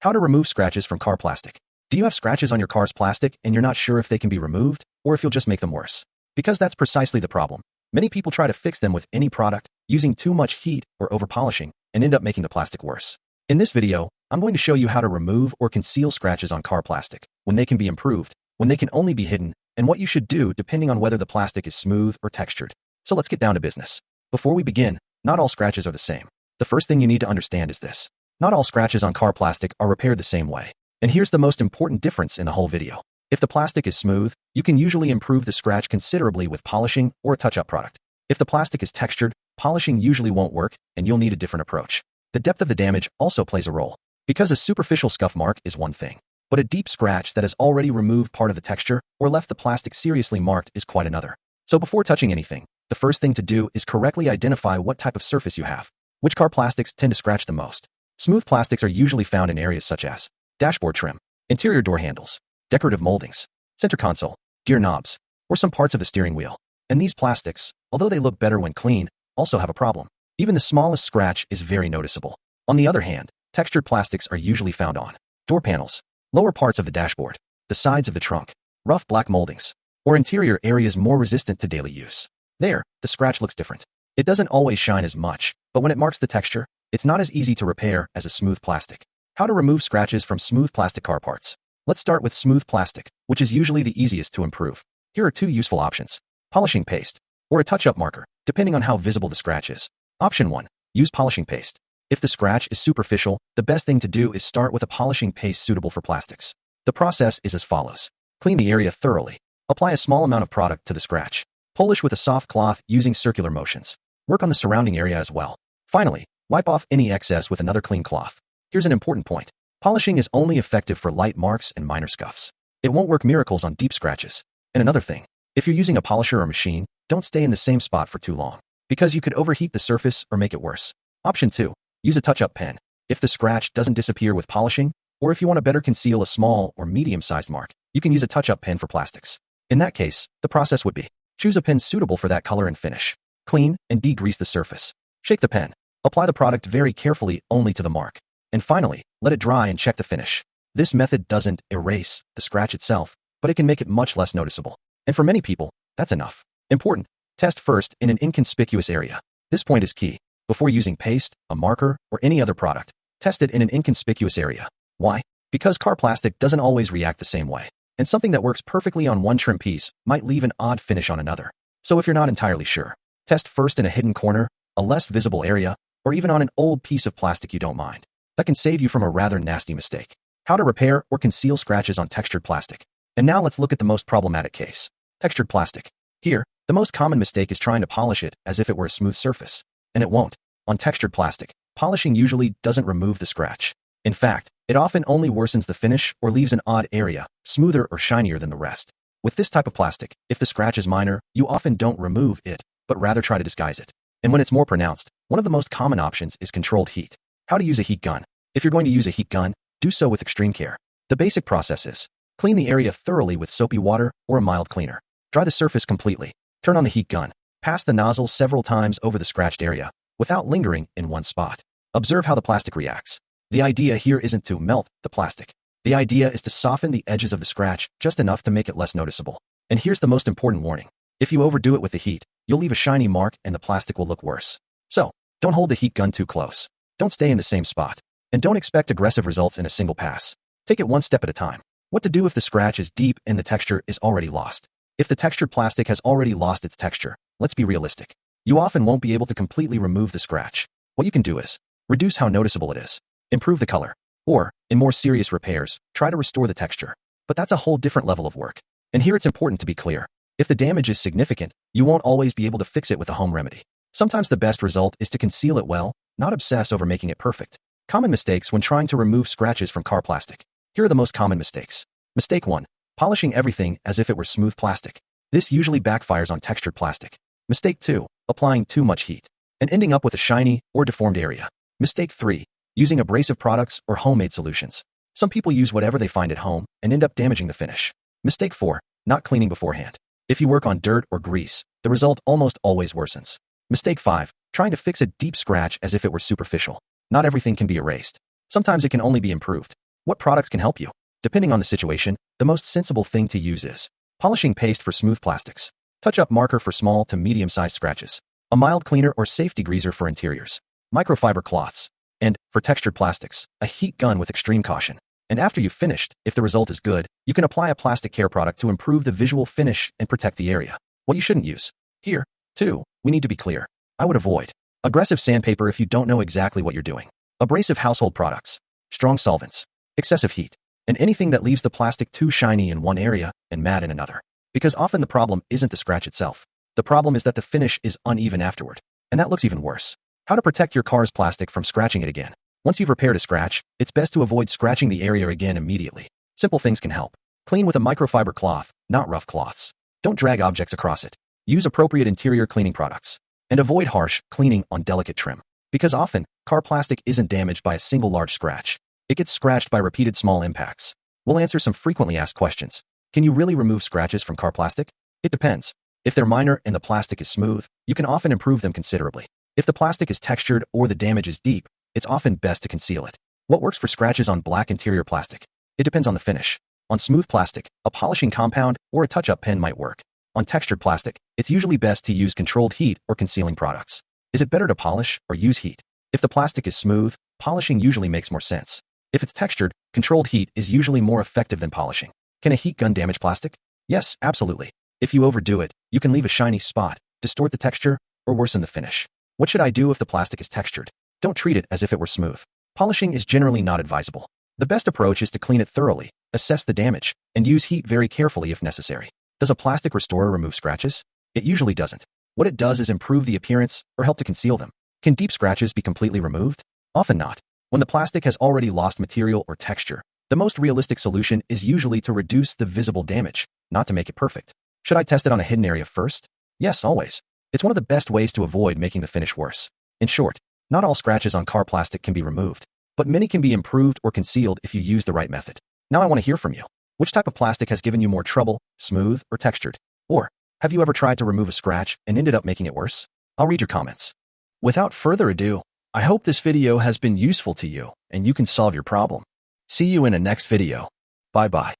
How to remove scratches from car plastic. Do you have scratches on your car's plastic and you're not sure if they can be removed or if you'll just make them worse? Because that's precisely the problem. Many people try to fix them with any product, using too much heat or over-polishing, and end up making the plastic worse. In this video, I'm going to show you how to remove or conceal scratches on car plastic, when they can be improved, when they can only be hidden, and what you should do depending on whether the plastic is smooth or textured. So let's get down to business. Before we begin, not all scratches are the same. The first thing you need to understand is this. Not all scratches on car plastic are repaired the same way. And here's the most important difference in the whole video. If the plastic is smooth, you can usually improve the scratch considerably with polishing or a touch-up product. If the plastic is textured, polishing usually won't work and you'll need a different approach. The depth of the damage also plays a role. Because a superficial scuff mark is one thing, but a deep scratch that has already removed part of the texture or left the plastic seriously marked is quite another. So before touching anything, the first thing to do is correctly identify what type of surface you have. Which car plastics tend to scratch the most? Smooth plastics are usually found in areas such as dashboard trim, interior door handles, decorative moldings, center console, gear knobs, or some parts of the steering wheel. And these plastics, although they look better when clean, also have a problem. Even the smallest scratch is very noticeable. On the other hand, textured plastics are usually found on door panels, lower parts of the dashboard, the sides of the trunk, rough black moldings, or interior areas more resistant to daily use. There, the scratch looks different. It doesn't always shine as much, but when it marks the texture, it's not as easy to repair as a smooth plastic. How to remove scratches from smooth plastic car parts. Let's start with smooth plastic, which is usually the easiest to improve. Here are two useful options: polishing paste or a touch-up marker, depending on how visible the scratch is. Option 1. Use polishing paste. If the scratch is superficial, the best thing to do is start with a polishing paste suitable for plastics. The process is as follows. Clean the area thoroughly. Apply a small amount of product to the scratch. Polish with a soft cloth using circular motions. Work on the surrounding area as well. Finally, wipe off any excess with another clean cloth. Here's an important point. Polishing is only effective for light marks and minor scuffs. It won't work miracles on deep scratches. And another thing, if you're using a polisher or machine, don't stay in the same spot for too long, because you could overheat the surface or make it worse. Option 2. Use a touch-up pen. If the scratch doesn't disappear with polishing, or if you want to better conceal a small or medium-sized mark, you can use a touch-up pen for plastics. In that case, the process would be: choose a pen suitable for that color and finish. Clean and degrease the surface. Shake the pen. Apply the product very carefully only to the mark. And finally, let it dry and check the finish. This method doesn't erase the scratch itself, but it can make it much less noticeable. And for many people, that's enough. Important. Test first in an inconspicuous area. This point is key. Before using paste, a marker, or any other product, test it in an inconspicuous area. Why? Because car plastic doesn't always react the same way, and something that works perfectly on one trim piece might leave an odd finish on another. So if you're not entirely sure, test first in a hidden corner, a less visible area, or even on an old piece of plastic you don't mind. That can save you from a rather nasty mistake. How to repair or conceal scratches on textured plastic. And now let's look at the most problematic case. Textured plastic. Here, the most common mistake is trying to polish it as if it were a smooth surface. And it won't. On textured plastic, polishing usually doesn't remove the scratch. In fact, it often only worsens the finish or leaves an odd area, smoother or shinier than the rest. With this type of plastic, if the scratch is minor, you often don't remove it, but rather try to disguise it. And when it's more pronounced, one of the most common options is controlled heat. How to use a heat gun. If you're going to use a heat gun, do so with extreme care. The basic process is: clean the area thoroughly with soapy water or a mild cleaner. Dry the surface completely. Turn on the heat gun. Pass the nozzle several times over the scratched area, without lingering in one spot. Observe how the plastic reacts. The idea here isn't to melt the plastic. The idea is to soften the edges of the scratch just enough to make it less noticeable. And here's the most important warning. If you overdo it with the heat, you'll leave a shiny mark and the plastic will look worse. So, don't hold the heat gun too close. Don't stay in the same spot. And don't expect aggressive results in a single pass. Take it one step at a time. What to do if the scratch is deep and the texture is already lost? If the textured plastic has already lost its texture, let's be realistic. You often won't be able to completely remove the scratch. What you can do is reduce how noticeable it is, improve the color, or, in more serious repairs, try to restore the texture. But that's a whole different level of work. And here it's important to be clear. If the damage is significant, you won't always be able to fix it with a home remedy. Sometimes the best result is to conceal it well, not obsess over making it perfect. Common mistakes when trying to remove scratches from car plastic. Here are the most common mistakes. Mistake 1. Polishing everything as if it were smooth plastic. This usually backfires on textured plastic. Mistake 2. Applying too much heat and ending up with a shiny or deformed area. Mistake 3. Using abrasive products or homemade solutions. Some people use whatever they find at home and end up damaging the finish. Mistake 4. Not cleaning beforehand. If you work on dirt or grease, the result almost always worsens. Mistake 5. Trying to fix a deep scratch as if it were superficial. Not everything can be erased. Sometimes it can only be improved. What products can help you? Depending on the situation, the most sensible thing to use is polishing paste for smooth plastics, touch-up marker for small to medium-sized scratches, a mild cleaner or safe degreaser for interiors, microfiber cloths, and, for textured plastics, a heat gun with extreme caution. And after you've finished, if the result is good, you can apply a plastic care product to improve the visual finish and protect the area. What you shouldn't use. Here, too, we need to be clear. I would avoid aggressive sandpaper if you don't know exactly what you're doing, abrasive household products, strong solvents, excessive heat, and anything that leaves the plastic too shiny in one area and matte in another. Because often the problem isn't the scratch itself. The problem is that the finish is uneven afterward, and that looks even worse. How to protect your car's plastic from scratching it again. Once you've repaired a scratch, it's best to avoid scratching the area again immediately. Simple things can help. Clean with a microfiber cloth, not rough cloths. Don't drag objects across it. Use appropriate interior cleaning products. And avoid harsh cleaning on delicate trim. Because often, car plastic isn't damaged by a single large scratch. It gets scratched by repeated small impacts. We'll answer some frequently asked questions. Can you really remove scratches from car plastic? It depends. If they're minor and the plastic is smooth, you can often improve them considerably. If the plastic is textured or the damage is deep, it's often best to conceal it. What works for scratches on black interior plastic? It depends on the finish. On smooth plastic, a polishing compound or a touch-up pen might work. On textured plastic, it's usually best to use controlled heat or concealing products. Is it better to polish or use heat? If the plastic is smooth, polishing usually makes more sense. If it's textured, controlled heat is usually more effective than polishing. Can a heat gun damage plastic? Yes, absolutely. If you overdo it, you can leave a shiny spot, distort the texture, or worsen the finish. What should I do if the plastic is textured? Don't treat it as if it were smooth. Polishing is generally not advisable. The best approach is to clean it thoroughly, assess the damage, and use heat very carefully if necessary. Does a plastic restorer remove scratches? It usually doesn't. What it does is improve the appearance or help to conceal them. Can deep scratches be completely removed? Often not. When the plastic has already lost material or texture, the most realistic solution is usually to reduce the visible damage, not to make it perfect. Should I test it on a hidden area first? Yes, always. It's one of the best ways to avoid making the finish worse. In short, not all scratches on car plastic can be removed, but many can be improved or concealed if you use the right method. Now I want to hear from you. Which type of plastic has given you more trouble, smooth or textured? Or, have you ever tried to remove a scratch and ended up making it worse? I'll read your comments. Without further ado, I hope this video has been useful to you and you can solve your problem. See you in a next video. Bye-bye.